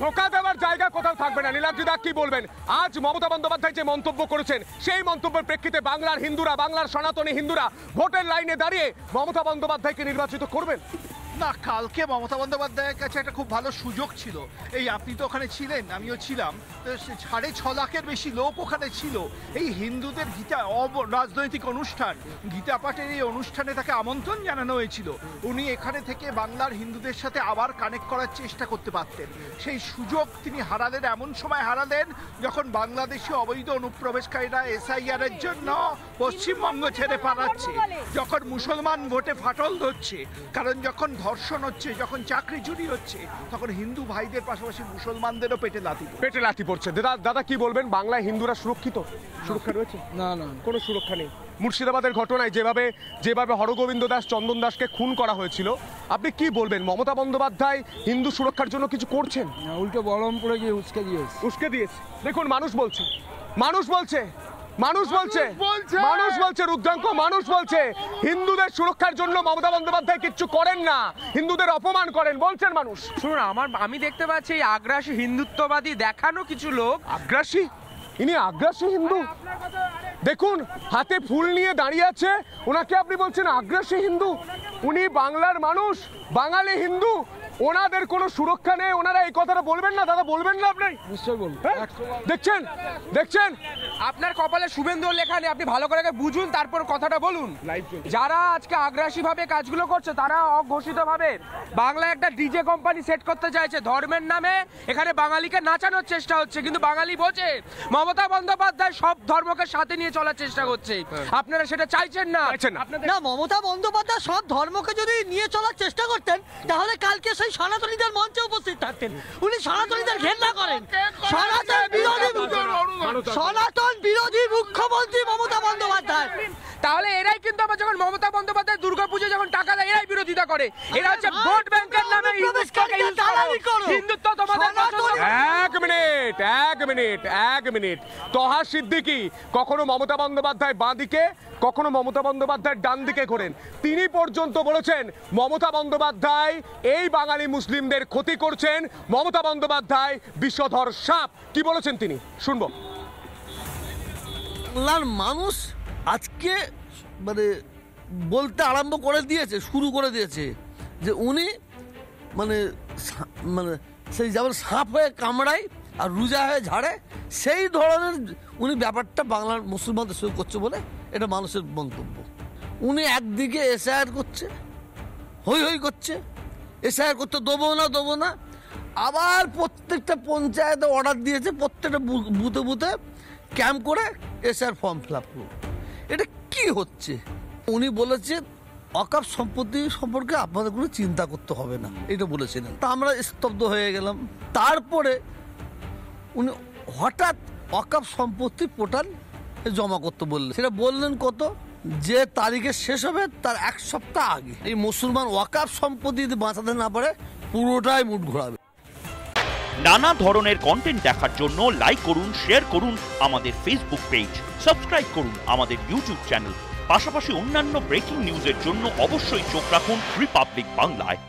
ধোঁকা দেওয়ার জায়গা কোথাও থাকবে না। নীলাদ্রি দা কি বলবেন? আজ মমতা বন্দ্যোপাধ্যায় যে মন্তব্য করেছেন সেই মন্তব্যের প্রেক্ষিতে বাংলার হিন্দুরা, বাংলার সনাতনী হিন্দুরা ভোটের লাইনে দাঁড়িয়ে মমতা বন্দ্যোপাধ্যায়কে নির্বাচিত করবেন না? কালকে মমতা বন্দ্যোপাধ্যায়ের কাছে একটা খুব ভালো সুযোগ ছিল। এই আপনি তো ওখানে ছিলেন, আমিও ছিলাম, 6.5 লাখের বেশি লোক ওখানে ছিল। এই হিন্দুদের গীতা রাজনৈতিক অনুষ্ঠান, গীতা পাঠের এই অনুষ্ঠানে তাকে আমন্ত্রণ জানানো হয়েছিল। উনি এখানে থেকে বাংলার হিন্দুদের সাথে আবার কানেক্ট করার চেষ্টা করতে পারতেন। সেই সুযোগ তিনি হারালেন। এমন সময় হারালেন যখন বাংলাদেশি অবৈধ অনুপ্রবেশকারীরা SIR এর জন্য পশ্চিমবঙ্গ ছেড়ে পালাচ্ছে, যখন মুসলমান ভোটে ফাটল ধরছে, কারণ যখন ধর্ষণ হচ্ছে, যখন চাকরি চুরি হচ্ছে, তখন হিন্দু ভাইদের পাশাপাশি মুসলমানদেরও পেটে লাথি পড়ছে। দাদা কি বলবেন? বাংলায় হিন্দুরা সুরক্ষিত? সুরক্ষা রয়েছে? না, কোনো সুরক্ষা নেই। মুর্শিদাবাদের ঘটনায় যেভাবে হরগোবিন্দ দাস, চন্দন দাসকে খুন করা হয়েছিল, আপনি কি বলবেন? মমতা বন্দ্যোপাধ্যায় হিন্দু সুরক্ষার জন্য কিছু করছেন? উল্টো বহরমপুরে গিয়ে উস্কে দিয়েছে। দেখুন, মানুষ বলছে রুদ্রাঙ্ক, মানুষ বলছে হিন্দুদের সুরক্ষার জন্য মমতা বন্দ্যোপাধ্যায় কিচ্ছু করেন না, হিন্দুদের অপমান করেন, বলছেন মানুষ। শুনুন, আমি দেখতে পাচ্ছি এই আগ্রাসী হিন্দুত্ববাদী দেখানো কিছু লোক। আগ্রাসী? ইনি আগ্রাসী হিন্দু? দেখুন, হাতে ফুল নিয়ে দাঁড়িয়ে আছে, ওনাকে আপনি বলছেন আগ্রাসী হিন্দু? উনি বাংলার মানুষ, বাঙালি হিন্দু, ওনাদের কোনো সুরক্ষা নেই। ওনারা এই কথাটা বলবেন না? দাদা বলবেন না? আপনি নিশ্চয়ই বলবেন। দেখছেন আপনার কপালে শুভেন্দু লেখা নেই, আপনি ভালো করে বুঝুন, তারপর কথাটা বলুন। যারা আজকে আগ্রাসী ভাবে কাজগুলো করছে তারা অঘোষিত ভাবে বাংলায় একটা ডিজে কোম্পানি সেট করতে চাইছে ধর্মের নামে। এখানে বাঙালিকে নাচানোর চেষ্টা হচ্ছে, কিন্তু বাঙালি বোঝে মমতা বন্দ্যোপাধ্যায় সব ধর্মকে সাথে নিয়ে চলার চেষ্টা করছে। আপনারা সেটা চাইছেন না। না, মমতা বন্দ্যোপাধ্যায় সব ধর্মকে যদি নিয়ে চলার চেষ্টা করতেন তাহলে কালকে সেই সনাতনীদের মঞ্চে উপস্থিত থাকতেন। উনি সনাতনীদের ঘেন্না করেন। সনাতন বিরোধী মুখ্যমন্ত্রী মমতা বন্দ্যোপাধ্যায়। তাহলে এরাই কিন্তু আবার যখন মমতা বন্দ্যোপাধ্যায় দুর্গাপুজো যখন টাকা দেয় এরাই বিরোধিতা করে। এরা হচ্ছে ভোট ব্যাংকের নামে হিন্দুত্ব তোমাদের। এক মিনিট। তহা সিদ্দিকী কখনো মমতা বন্দ্যোপাধ্যায় বাঁ দিকে, কখনো মমতা বন্দ্যোপাধ্যায় ডান দিকে করেন। তিনি পর্যন্ত বলেছেন মমতা বন্দ্যোপাধ্যায় এই বাঙালি মুসলিমদের ক্ষতি করছেন, মমতা বন্দ্যোপাধ্যায় বিষধর সাপ। কি বলেছেন তিনি? শুনবো। বাংলার মানুষ আজকে বলতে আরম্ভ করে দিয়েছে, শুরু করে দিয়েছে যে উনি সেই যেমন সাপ হয়ে কামড়ায় আর রুজা হয়ে ঝাড়ে, সেই ধরনের উনি ব্যাপারটা বাংলার মুসলমানদের সঙ্গে করছে বলে এটা মানুষের মন্তব্য। উনি একদিকে SIR করছে, হই করছে, SIR করতে দেবো না, আবার প্রত্যেকটা পঞ্চায়েতে অর্ডার দিয়েছে প্রত্যেকটা বুথে ক্যাম্প করে SIR ফর্ম ফিল আপ করুন। এটা কি হচ্ছে? উনি বলেছে ওয়াকফ সম্পত্তি সম্পর্কে আপনাদের কোনো চিন্তা করতে হবে না, এটা বলেছিলেন। তা আমরা স্তব্ধ হয়ে গেলাম। তারপরে উনি হঠাৎ ওয়াকফ সম্পত্তি পোর্টাল জমা করতে বললেন। সেটা বললেন কত? যে তারিখে শেষ হবে তার 1 সপ্তাহ আগে। এই মুসলমান ওয়াকফ সম্পত্তি যদি বাঁচাতে না পারে পুরোটাই মুড ঘোরাবে। নানা ধরনের কন্টেন্ট দেখার জন্য লাইক করুন, শেয়ার করুন আমাদের ফেসবুক পেজ, সাবস্ক্রাইব করুন আমাদের ইউটিউব চ্যানেল। পাশাপাশি অন্যান্য ব্রেকিং নিউজের জন্য অবশ্যই চোখ রাখুন রিপাবলিক বাংলায়।